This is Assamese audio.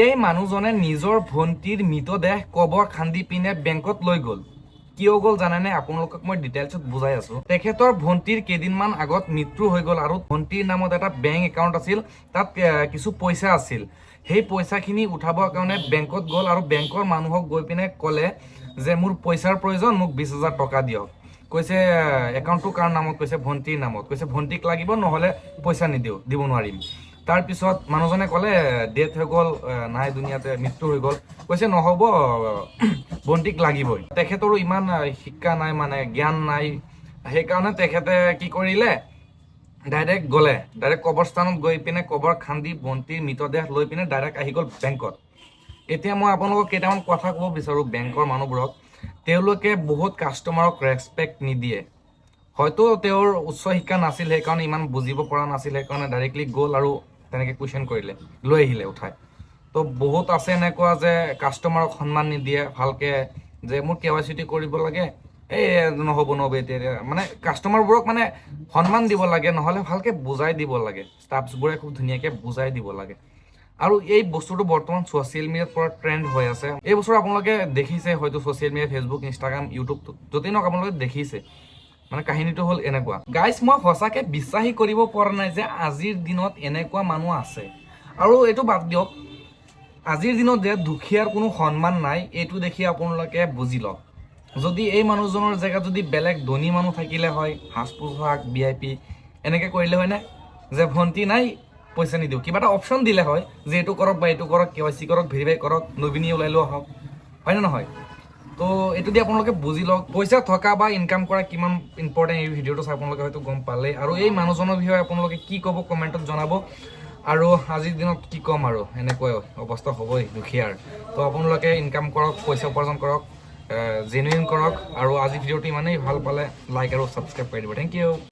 এই মানুহজনে নিজৰ ভণ্টিৰ মৃতদেহ কবৰ খান্দি পিনে বেংকত লৈ গ'ল। কিয় গ'ল জানেনে? আপোনালোকক মই ডিটেইলছত বুজাই আছো। তেখেতৰ ভণ্টিৰ কেইদিনমান আগত মৃত্যু হৈ গ'ল আৰু ভণ্টিৰ নামত এটা বেংক একাউণ্ট আছিল, তাত কিছু পইচা আছিল। সেই পইচাখিনি উঠাবৰ কাৰণে বেংকত গ'ল আৰু বেংকৰ মানুহক গৈ পিনে ক'লে যে মোৰ পইচাৰ প্ৰয়োজন, মোক 20,000 টকা দিয়ক। কৈছে একাউণ্টটো কাৰ নামত? কৈছে ভণ্টিৰ নামত। কৈছে ভণ্টিক লাগিব, নহ'লে পইচা দিব নোৱাৰিম। তাৰপিছত মানুহজনে ক'লে ডেথ হৈ গ'ল, নাই দুনিয়াতে, মৃত্যু হৈ গ'ল। কৈছে নহ'ব, ভণ্টিক লাগিবই। তেখেতৰো ইমান শিক্ষা নাই, মানে জ্ঞান নাই, সেইকাৰণে তেখেতে কি কৰিলে, ডাইৰেক্ট কবৰস্থানত গৈ পিনে কবৰ খান্দি ভণ্টিৰ মৃতদেহ লৈ পিনে ডাইৰেক্ট আহি গ'ল বেংকত। এতিয়া মই আপোনালোকক কেইটামান কথা ক'ব বিচাৰোঁ বেংকৰ মানুহবোৰক। তেওঁলোকে বহুত কাষ্টমাৰক ৰেচপেক্ট নিদিয়ে। হয়তো তেওঁৰ উচ্চ শিক্ষা নাছিল, সেইকাৰণে ইমান বুজিব পৰা নাছিল, সেইকাৰণে ডাইৰেক্টলি গ'ল আৰু তেনেকৈ কুৱেশ্যন কৰিলে, লৈ আহিলে উঠাই। তো বহুত আছে এনেকুৱা যে কাষ্টমাৰক সন্মান নিদিয়ে ভালকৈ, যে মোৰ KYC কৰিব লাগে, এই নহ'ব এতিয়া মানে কাষ্টমাৰবোৰক মানে সন্মান দিব লাগে, নহ'লে ভালকৈ বুজাই দিব লাগে। ষ্টাফছবোৰে খুব ধুনীয়াকৈ বুজাই দিব লাগে। আৰু এই বস্তুটো বৰ্তমান ছ'চিয়েল মিডিয়াত পুৰা ট্ৰেণ্ড হৈ আছে। এই বস্তু আপোনালোকে দেখিছে হয়তো social media, Facebook, Instagram, YouTube, য'তেই নহওক আপোনালোকে দেখিছে। মানে কাহিনীটো হ'ল এনেকুৱা। গাইজ, মই সঁচাকৈ বিশ্বাসেই কৰিব পৰা নাই যে আজিৰ দিনত এনেকুৱা মানুহ আছে। আৰু এইটো বাদ দিয়ক, আজিৰ দিনত যে দুখীয়াৰ কোনো সন্মান নাই, এইটো দেখি আপোনালোকে বুজি লওক। যদি এই মানুহজনৰ জেগাত যদি বেলেগ ধনী মানুহ থাকিলে হয়, সাজ পোছাক VIP এনেকৈ কৰিলে হয় নে, যে ভণ্টি নাই, পইচা নিদিওঁ, কিবা এটা অপশ্যন দিলে হয় যে এইটো কৰক বা এইটো কৰক, KYC কৰক, ভেৰিফাই কৰক, নমিনী ওলাই লোৱা হওক, হয়নে নহয়? তো এইটো দি আপোনালোকে বুজি লওক, পইচা থকা বা ইনকাম কৰা কিমান ইম্পৰ্টেণ্ট। এই ভিডিঅ'টো চাই আপোনালোকে হয়তো গম পালে। আৰু এই মানুহজনৰ বিষয়ে আপোনালোকে কি ক'ব কমেণ্টত জনাব। আৰু আজিৰ দিনত কি ক'ম আৰু, এনেকৈ অৱস্থা হ'বই দুখীয়াৰ। তো আপোনালোকে ইনকাম কৰক, পইচা উপাৰ্জন কৰক, জেনুইন কৰক। আৰু আজি ভিডিঅ'টো ইমানেই ভাল পালে লাইক আৰু ছাবস্ক্ৰাইব কৰি দিব। Thank U.